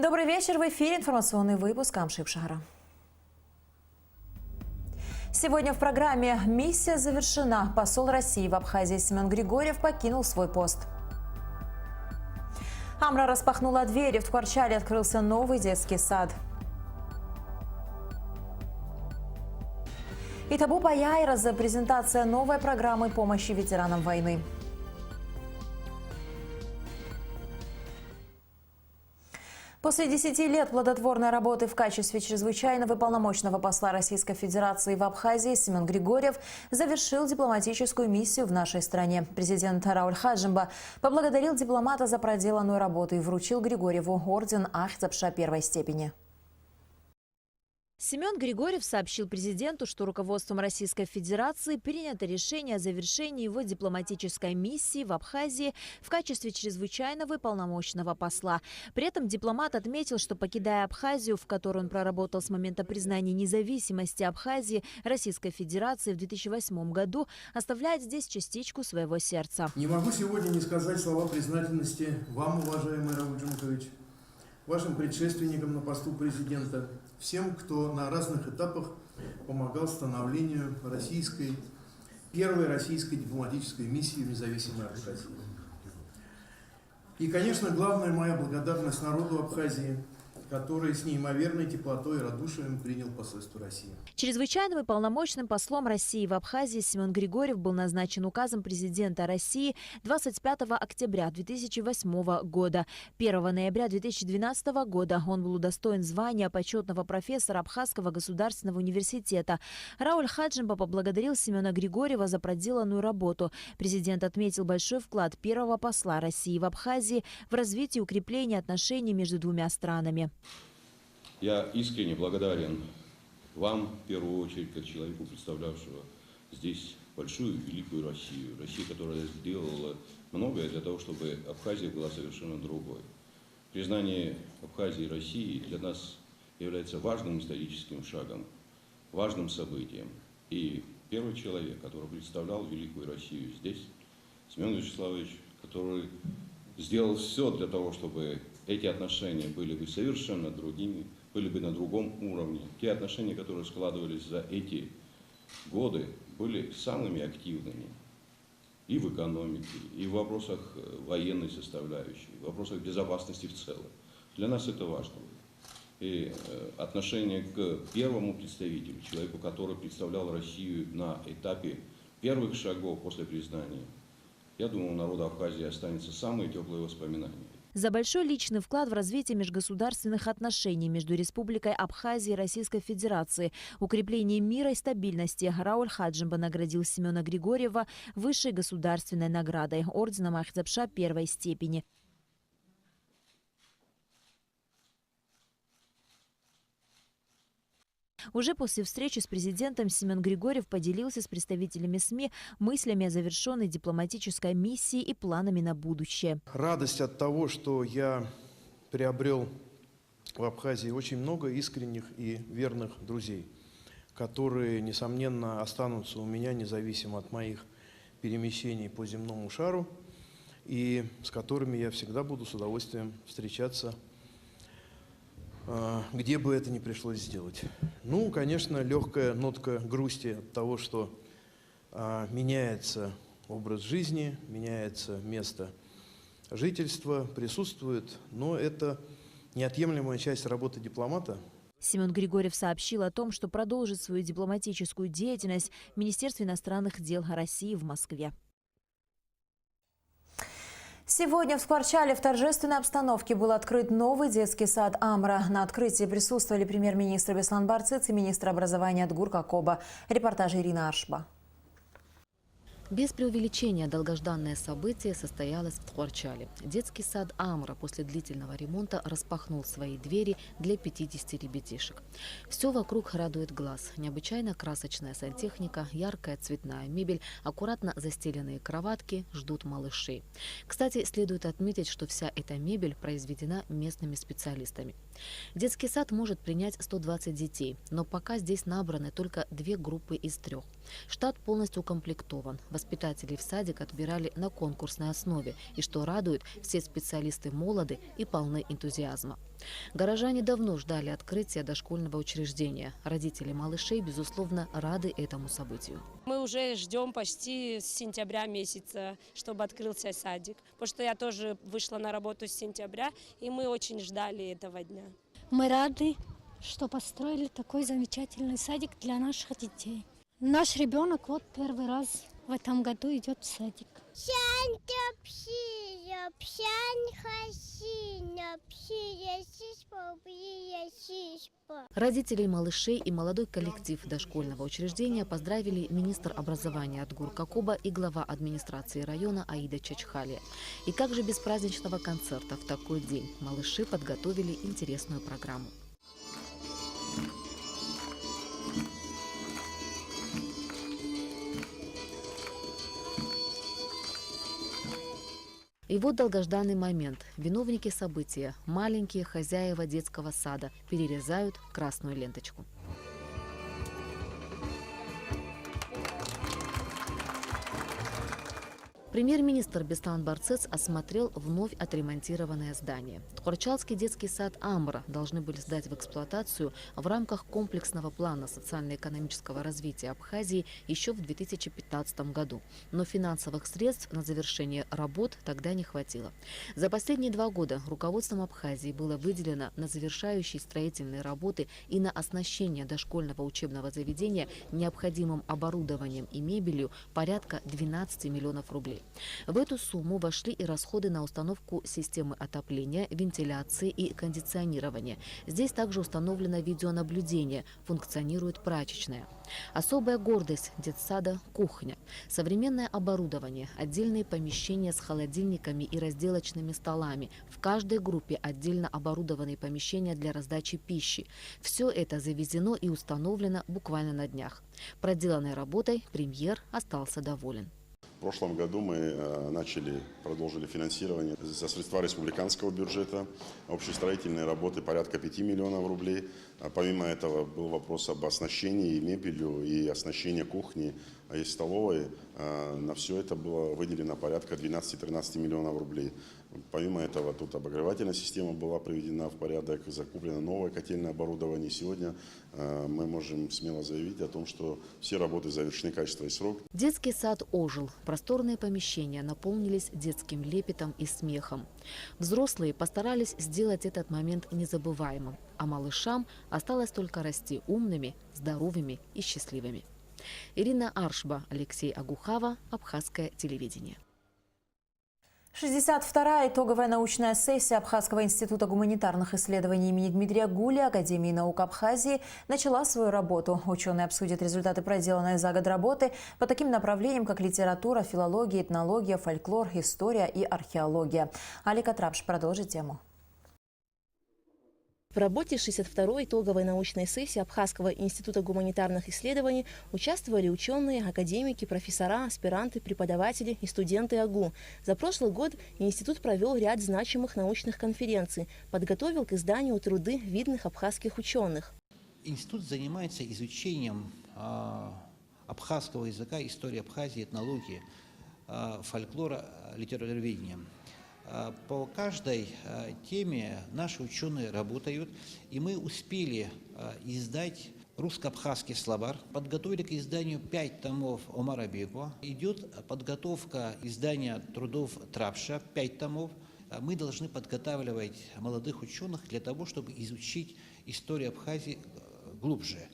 Добрый вечер. В эфире информационный выпуск Амшип Шахара. Сегодня в программе «Миссия завершена». Посол России в Абхазии Семен Григорьев покинул свой пост. Амра распахнула двери. В Ткварчале открылся новый детский сад. Итабу Паяйраза – презентация новой программы помощи ветеранам войны. После 10 лет плодотворной работы в качестве чрезвычайного и полномочного посла Российской Федерации в Абхазии Семен Григорьев завершил дипломатическую миссию в нашей стране. Президент Рауль Хаджимба поблагодарил дипломата за проделанную работу и вручил Григорьеву орден Ахтапша первой степени. Семен Григорьев сообщил президенту, что руководством Российской Федерации принято решение о завершении его дипломатической миссии в Абхазии в качестве чрезвычайного и полномочного посла. При этом дипломат отметил, что, покидая Абхазию, в которой он проработал с момента признания независимости Абхазии Российской Федерации в 2008 году, оставляет здесь частичку своего сердца. Не могу сегодня не сказать слова признательности вам, уважаемый Рауль Джумкович, вашим предшественникам на посту президента, всем, кто на разных этапах помогал становлению первой российской дипломатической миссии в независимой Абхазии. И, конечно, главная моя благодарность народу Абхазии, который с неимоверной теплотой и радушием принял посольство России. Чрезвычайным и полномочным послом России в Абхазии Семен Григорьев был назначен указом президента России 25 октября 2008 года. 1 ноября 2012 года он был удостоен звания почетного профессора Абхазского государственного университета. Рауль Хаджимба поблагодарил Семена Григорьева за проделанную работу. Президент отметил большой вклад первого посла России в Абхазии в развитие и укрепление отношений между двумя странами. Я искренне благодарен вам, в первую очередь, как человеку, представлявшего здесь большую, великую Россию. Россию, которая сделала многое для того, чтобы Абхазия была совершенно другой. Признание Абхазии и России для нас является важным историческим шагом, важным событием. И первый человек, который представлял великую Россию здесь, Семен Вячеславович, который сделал все для того, чтобы эти отношения были бы совершенно другими, были бы на другом уровне. Те отношения, которые складывались за эти годы, были самыми активными и в экономике, и в вопросах военной составляющей, в вопросах безопасности в целом. Для нас это важно. И отношение к первому представителю, человеку, который представлял Россию на этапе первых шагов после признания, я думаю, у народа Абхазии останется самые теплые воспоминания. За большой личный вклад в развитие межгосударственных отношений между Республикой Абхазия и Российской Федерацией, укрепление мира и стабильности Рауль Хаджимба наградил Семена Григорьева высшей государственной наградой – орденом Ахтапша первой степени. Уже после встречи с президентом Семен Григорьев поделился с представителями СМИ мыслями о завершенной дипломатической миссии и планами на будущее. Радость от того, что я приобрел в Абхазии очень много искренних и верных друзей, которые, несомненно, останутся у меня независимо от моих перемещений по земному шару и с которыми я всегда буду с удовольствием встречаться, где бы это ни пришлось сделать. Ну, конечно, легкая нотка грусти от того, что меняется образ жизни, меняется место жительства, присутствует, но это неотъемлемая часть работы дипломата. Семен Григорьев сообщил о том, что продолжит свою дипломатическую деятельность в Министерстве иностранных дел России в Москве. Сегодня в Ткварчале в торжественной обстановке был открыт новый детский сад «Амра». На открытии присутствовали премьер-министр Беслан Барцыц и министр образования Адгур Какоба. Репортаж Ирина Аршба. Без преувеличения долгожданное событие состоялось в Ткварчале. Детский сад «Амра» после длительного ремонта распахнул свои двери для 50 ребятишек. Все вокруг радует глаз. Необычайно красочная сантехника, яркая цветная мебель, аккуратно застеленные кроватки ждут малышей. Кстати, следует отметить, что вся эта мебель произведена местными специалистами. Детский сад может принять 120 детей, но пока здесь набраны только 2 группы из 3. Штат полностью укомплектован. Воспитателей в садик отбирали на конкурсной основе. И что радует, все специалисты молоды и полны энтузиазма. Горожане давно ждали открытия дошкольного учреждения. Родители малышей, безусловно, рады этому событию. Мы уже ждем почти с сентября месяца, чтобы открылся садик. Потому что я тоже вышла на работу с сентября, и мы очень ждали этого дня. Мы рады, что построили такой замечательный садик для наших детей. Наш ребенок вот первый раз в этом году идет в садик. Родителей малышей и молодой коллектив дошкольного учреждения поздравили министр образования Отгур Кокоба и глава администрации района Аида Чачхалия. И как же без праздничного концерта в такой день? Малыши подготовили интересную программу. И вот долгожданный момент. Виновники события, маленькие хозяева детского сада, перерезают красную ленточку. Премьер-министр Бестан Барцец осмотрел вновь отремонтированное здание. Тхорчалский детский сад «Амра» должны были сдать в эксплуатацию в рамках комплексного плана социально-экономического развития Абхазии еще в 2015 году. Но финансовых средств на завершение работ тогда не хватило. За последние 2 года руководством Абхазии было выделено на завершающие строительные работы и на оснащение дошкольного учебного заведения необходимым оборудованием и мебелью порядка 12 миллионов рублей. В эту сумму вошли и расходы на установку системы отопления, вентиляции и кондиционирования. Здесь также установлено видеонаблюдение, функционирует прачечная. Особая гордость детсада – кухня. Современное оборудование, отдельные помещения с холодильниками и разделочными столами. В каждой группе отдельно оборудованные помещения для раздачи пищи. Все это завезено и установлено буквально на днях. Проделанной работой премьер остался доволен. В прошлом году мы продолжили финансирование за средства республиканского бюджета. Общестроительные работы порядка 5 миллионов рублей. Помимо этого был вопрос об оснащении мебелью и оснащении кухни и столовой. На все это было выделено порядка 12-13 миллионов рублей. Помимо этого тут обогревательная система была приведена в порядок, закуплено новое котельное оборудование. Сегодня мы можем смело заявить о том, что все работы завершены качественно и срок. Детский сад ожил. Просторные помещения наполнились детским лепетом и смехом. Взрослые постарались сделать этот момент незабываемым, а малышам осталось только расти умными, здоровыми и счастливыми. Ирина Аршба, Алексей Агухава, Абхазское телевидение. 62-я итоговая научная сессия Абхазского института гуманитарных исследований имени Дмитрия Гуля Академии наук Абхазии начала свою работу. Ученые обсудят результаты проделанной за год работы по таким направлениям, как литература, филология, этнология, фольклор, история и археология. Алика Трапш продолжит тему. В работе 62-й итоговой научной сессии Абхазского института гуманитарных исследований участвовали ученые, академики, профессора, аспиранты, преподаватели и студенты АГУ. За прошлый год институт провел ряд значимых научных конференций, подготовил к изданию труды видных абхазских ученых. Институт занимается изучением абхазского языка, истории Абхазии, этнологии, фольклора, литературоведения. По каждой теме наши ученые работают, и мы успели издать русско-абхазский словарь, подготовили к изданию 5 томов Омара Бекова. Идет подготовка издания трудов Трапша, 5 томов. Мы должны подготавливать молодых ученых для того, чтобы изучить историю Абхазии глубже.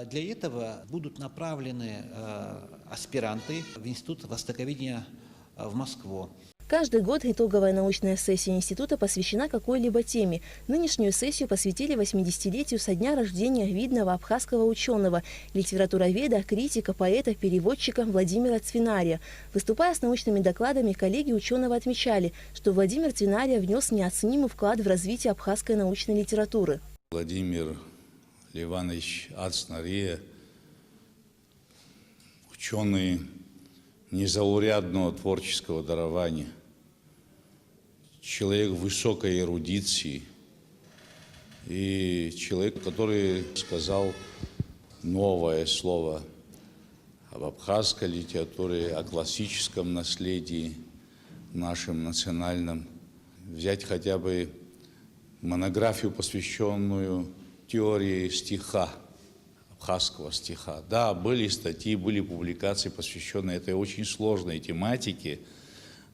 Для этого будут направлены аспиранты в Институт востоковедения в Москву. Каждый год итоговая научная сессия института посвящена какой-либо теме. Нынешнюю сессию посвятили 80-летию со дня рождения видного абхазского ученого, литературоведа, критика, поэта, переводчика Владимира Цвинария. Выступая с научными докладами, коллеги ученого отмечали, что Владимир Цвинария внес неоценимый вклад в развитие абхазской научной литературы. Владимир Иванович Цвинария, ученый незаурядного творческого дарования, человек высокой эрудиции и человек, который сказал новое слово об абхазской литературе, о классическом наследии нашем национальном. Взять хотя бы монографию, посвященную теории стиха, абхазского стиха. Да, были статьи, были публикации, посвященные этой очень сложной тематике,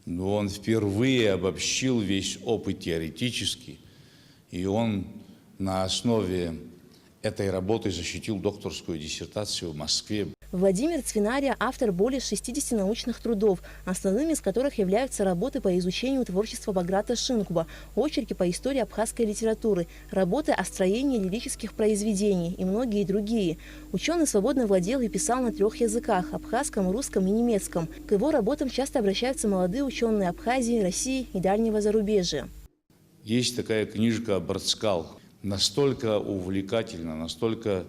но он впервые обобщил весь опыт теоретически, и он на основе этой работы защитил докторскую диссертацию в Москве. Владимир Цвинария – автор более 60 научных трудов, основными из которых являются работы по изучению творчества Баграта Шинкуба, очерки по истории абхазской литературы, работы о строении лирических произведений и многие другие. Ученый свободно владел и писал на 3 языках – абхазском, русском и немецком. К его работам часто обращаются молодые ученые Абхазии, России и дальнего зарубежья. Есть такая книжка «Барцкал». Настолько увлекательно, настолько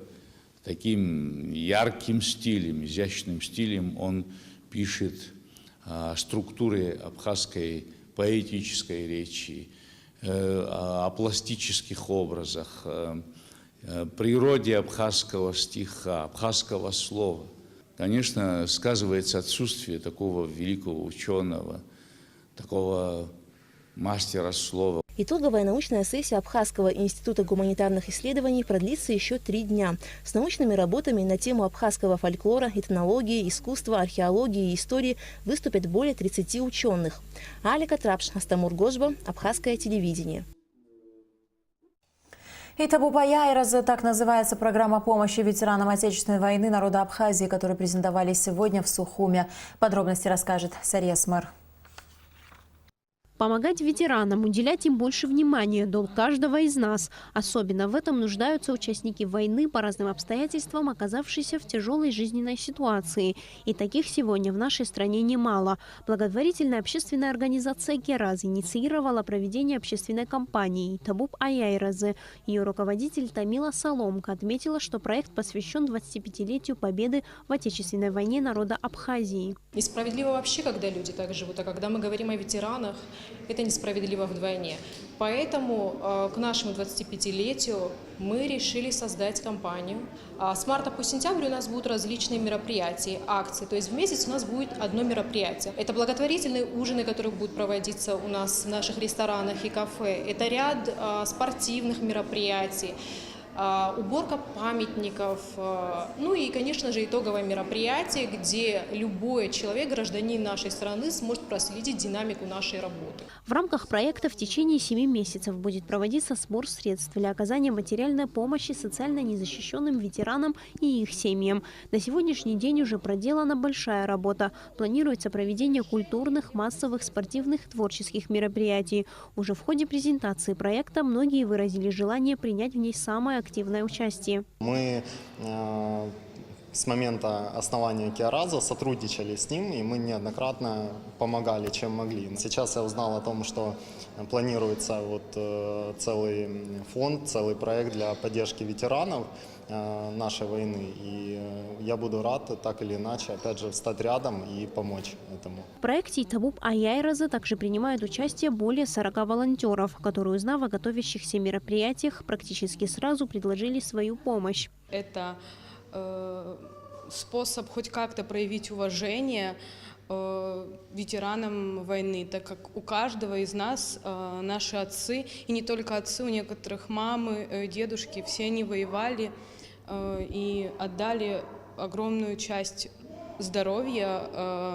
таким ярким стилем, изящным стилем он пишет о структуре абхазской поэтической речи, о пластических образах, природе абхазского стиха, абхазского слова. Конечно, сказывается отсутствие такого великого ученого, такого мастера слова. Итоговая научная сессия Абхазского института гуманитарных исследований продлится еще 3 дня. С научными работами на тему абхазского фольклора, этнологии, искусства, археологии и истории выступят более 30 ученых. Алика Трапш, Астамур Гожба, Абхазское телевидение. Табуп Аяй-Разы, так называется программа помощи ветеранам Отечественной войны народа Абхазии, которые презентовали сегодня в Сухуме. Подробности расскажет Сария Смыр. Помогать ветеранам, уделять им больше внимания – долг каждого из нас. Особенно в этом нуждаются участники войны по разным обстоятельствам, оказавшиеся в тяжелой жизненной ситуации. И таких сегодня в нашей стране немало. Благотворительная общественная организация «Кераз» инициировала проведение общественной кампании «Табуп Аяй-Разы». Ее руководитель Тамила Соломка отметила, что проект посвящен 25-летию победы в Отечественной войне народа Абхазии. Несправедливо вообще, когда люди так живут, а когда мы говорим о ветеранах, это несправедливо вдвойне. Поэтому к нашему 25-летию мы решили создать кампанию. С марта по сентябрь у нас будут различные мероприятия, акции. То есть в месяц у нас будет одно мероприятие. Это благотворительные ужины, которые будут проводиться у нас в наших ресторанах и кафе. Это ряд спортивных мероприятий. Уборка памятников, ну и, конечно же, итоговое мероприятие, где любой человек, гражданин нашей страны, сможет проследить динамику нашей работы. В рамках проекта в течение 7 месяцев будет проводиться сбор средств для оказания материальной помощи социально незащищенным ветеранам и их семьям. На сегодняшний день уже проделана большая работа. Планируется проведение культурных, массовых, спортивных, творческих мероприятий. Уже в ходе презентации проекта многие выразили желание принять в ней самое активное участие. Мы с момента основания Кераза сотрудничали с ним, и мы неоднократно помогали, чем могли. Сейчас я узнал о том, что планируется целый фонд, целый проект для поддержки ветеранов нашей войны. И я буду рад так или иначе, опять же, встать рядом и помочь этому. В проекте «Табуп Аяй-Разы» также принимают участие более 40 волонтеров, которые, узнав о готовящихся мероприятиях, практически сразу предложили свою помощь. Это способ хоть как-то проявить уважение ветеранам войны, так как у каждого из нас наши отцы, и не только отцы, у некоторых мамы, дедушки, все они воевали и отдали огромную часть здоровья,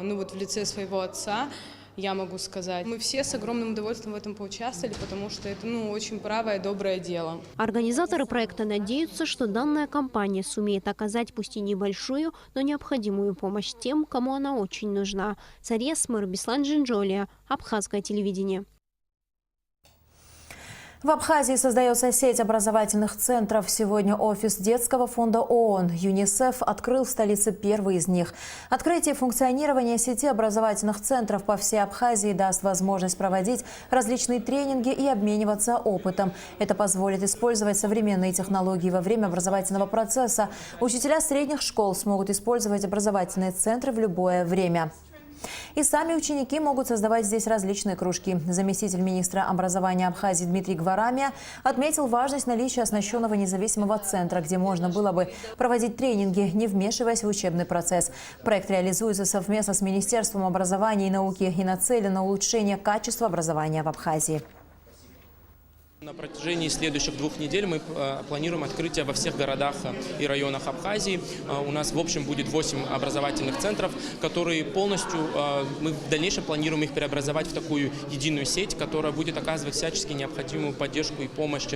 в лице своего отца, я могу сказать. Мы все с огромным удовольствием в этом поучаствовали, потому что это очень правое и доброе дело. Организаторы проекта надеются, что данная кампания сумеет оказать пусть и небольшую, но необходимую помощь тем, кому она очень нужна. Сария Смыр, Беслан Джинджолия, Абхазское телевидение. В Абхазии создается сеть образовательных центров. Сегодня офис детского фонда ООН ЮНИСЕФ открыл в столице первый из них. Открытие и функционирование сети образовательных центров по всей Абхазии даст возможность проводить различные тренинги и обмениваться опытом. Это позволит использовать современные технологии во время образовательного процесса. Учителя средних школ смогут использовать образовательные центры в любое время. И сами ученики могут создавать здесь различные кружки. Заместитель министра образования Абхазии Дмитрий Гварамия отметил важность наличия оснащенного независимого центра, где можно было бы проводить тренинги, не вмешиваясь в учебный процесс. Проект реализуется совместно с Министерством образования и науки и нацелен на улучшение качества образования в Абхазии. На протяжении следующих 2 недель мы планируем открытие во всех городах и районах Абхазии. У нас в общем будет 8 образовательных центров, которые полностью, мы в дальнейшем планируем их преобразовать в такую единую сеть, которая будет оказывать всячески необходимую поддержку и помощь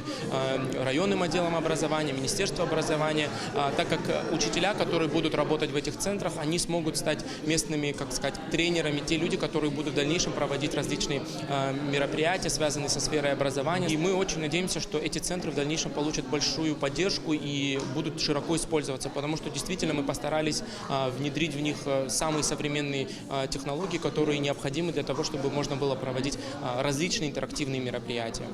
районным отделам образования, Министерству образования, так как учителя, которые будут работать в этих центрах, они смогут стать местными, как сказать, тренерами, те люди, которые будут в дальнейшем проводить различные мероприятия, связанные со сферой образования. И мы очень надеемся, что эти центры в дальнейшем получат большую поддержку и будут широко использоваться, потому что действительно мы постарались внедрить в них самые современные технологии, которые необходимы для того, чтобы можно было проводить различные интерактивные мероприятия.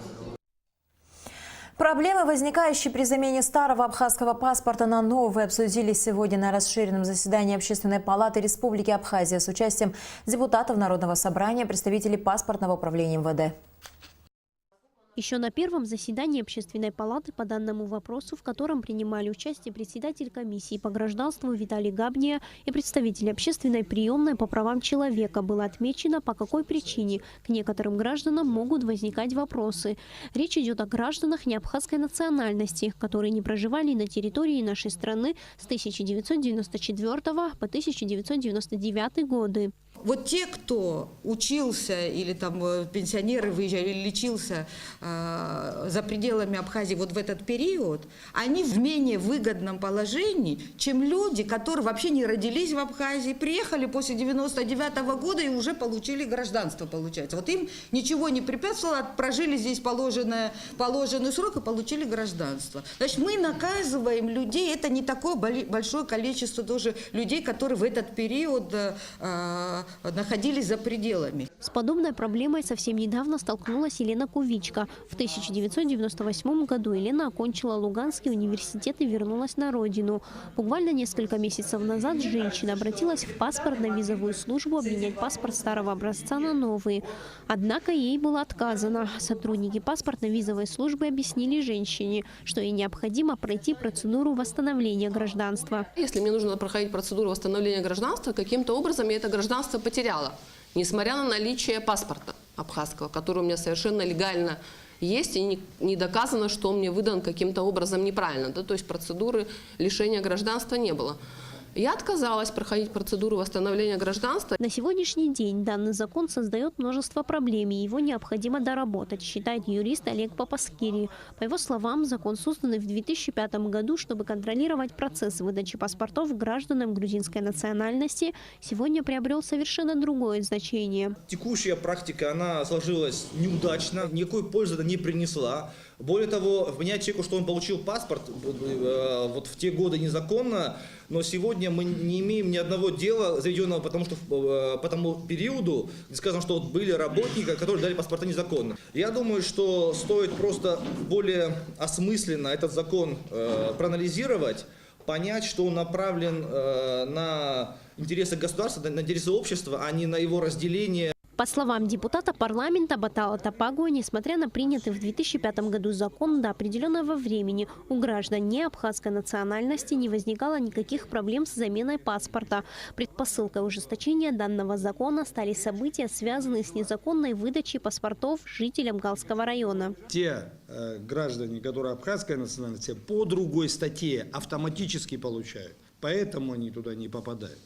Проблемы, возникающие при замене старого абхазского паспорта на новый, обсудились сегодня на расширенном заседании Общественной палаты Республики Абхазия с участием депутатов Народного собрания, представителей паспортного управления МВД. Еще на первом заседании Общественной палаты по данному вопросу, в котором принимали участие председатель комиссии по гражданству Виталий Габния и представитель общественной приемной по правам человека, было отмечено, по какой причине к некоторым гражданам могут возникать вопросы. Речь идет о гражданах неабхазской национальности, которые не проживали на территории нашей страны с 1994 по 1999 годы. Вот те, кто учился или там пенсионеры выезжали, или лечился за пределами Абхазии вот в этот период, они в менее выгодном положении, чем люди, которые вообще не родились в Абхазии, приехали после 99 года и уже получили гражданство, получается. Вот им ничего не препятствовало, прожили здесь положенный срок и получили гражданство. Значит, мы наказываем людей, это не такое большое количество тоже людей, которые в этот период находились за пределами. С подобной проблемой совсем недавно столкнулась Елена Кувичка. В 1998 году Елена окончила Луганский университет и вернулась на родину. Буквально несколько месяцев назад женщина обратилась в паспортно-визовую службу обменять паспорт старого образца на новый. Однако ей было отказано. Сотрудники паспортно-визовой службы объяснили женщине, что ей необходимо пройти процедуру восстановления гражданства. Если мне нужно проходить процедуру восстановления гражданства, каким-то образом я это гражданство потеряла, несмотря на наличие паспорта абхазского, который у меня совершенно легально есть, и не доказано, что он мне выдан каким-то образом неправильно. Да? То есть процедуры лишения гражданства не было. Я отказалась проходить процедуру восстановления гражданства. На сегодняшний день данный закон создает множество проблем, и его необходимо доработать, считает юрист Олег Папаскири. По его словам, закон создан в 2005 году, чтобы контролировать процесс выдачи паспортов гражданам грузинской национальности, сегодня приобрел совершенно другое значение. Текущая практика, она сложилась неудачно, никакой пользы она не принесла. Более того, вменять человеку, что он получил паспорт вот в те годы незаконно, но сегодня мы не имеем ни одного дела, заведенного по тому периоду, где сказано, что вот были работники, которые дали паспорта незаконно. Я думаю, что стоит просто более осмысленно этот закон проанализировать, понять, что он направлен на интересы государства, на интересы общества, а не на его разделение. По словам депутата парламента Батала Тапагуа, несмотря на принятый в 2005 году закон, до определенного времени у граждан неабхазской национальности не возникало никаких проблем с заменой паспорта. Предпосылкой ужесточения данного закона стали события, связанные с незаконной выдачей паспортов жителям Галского района. Те граждане, которые абхазской национальности, по другой статье автоматически получают, поэтому они туда не попадают.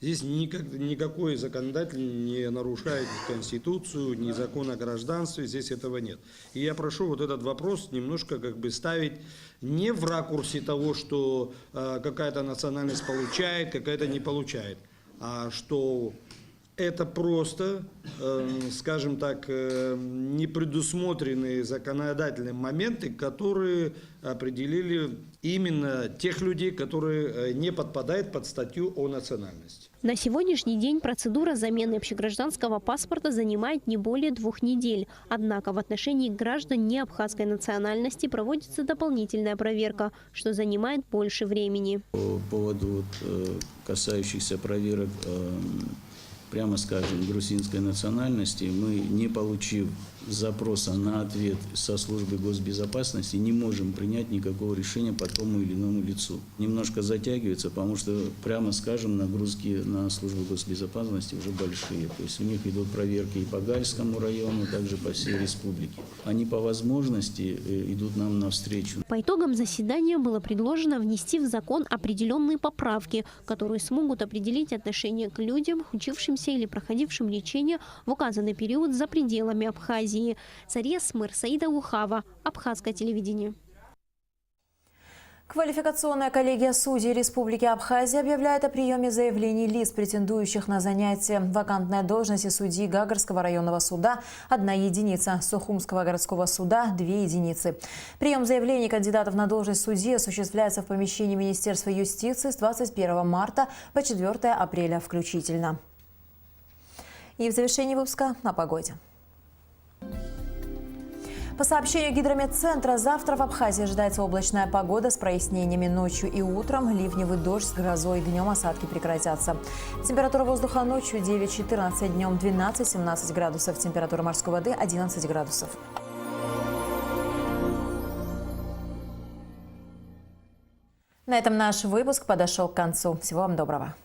Здесь никакой законодатель не нарушает Конституцию, ни закон о гражданстве, здесь этого нет. И я прошу вот этот вопрос немножко ставить не в ракурсе того, что какая-то национальность получает, какая-то не получает, а что это просто, скажем так, непредусмотренные законодательные моменты, которые определили именно тех людей, которые не подпадают под статью о национальности. На сегодняшний день процедура замены общегражданского паспорта занимает не более 2 недель. Однако в отношении граждан неабхазской национальности проводится дополнительная проверка, что занимает больше времени. По поводу касающихся проверок прямо скажем, грузинской национальности, мы, не получив запроса на ответ со службы госбезопасности, не можем принять никакого решения по тому или иному лицу. Немножко затягивается, потому что, прямо скажем, нагрузки на службу госбезопасности уже большие. То есть у них идут проверки и по Гальскому району, также по всей республике. Они по возможности идут нам навстречу. По итогам заседания было предложено внести в закон определенные поправки, которые смогут определить отношение к людям, учившимся или проходившим лечение в указанный период за пределами Абхазии. Зария Смыр, Саида Ухава, Абхазское телевидение. Квалификационная коллегия судей Республики Абхазия объявляет о приеме заявлений лиц, претендующих на занятие вакантной должности судьи Гагарского районного суда – 1 единица, Сухумского городского суда – 2 единицы. Прием заявлений кандидатов на должность судьи осуществляется в помещении Министерства юстиции с 21 марта по 4 апреля включительно. И в завершении выпуска о погоде. По сообщению Гидрометцентра, завтра в Абхазии ожидается облачная погода с прояснениями ночью и утром, ливневый дождь с грозой, днем осадки прекратятся. Температура воздуха ночью 9-14, днем 12-17 градусов, температура морской воды 11 градусов. На этом наш выпуск подошел к концу. Всего вам доброго.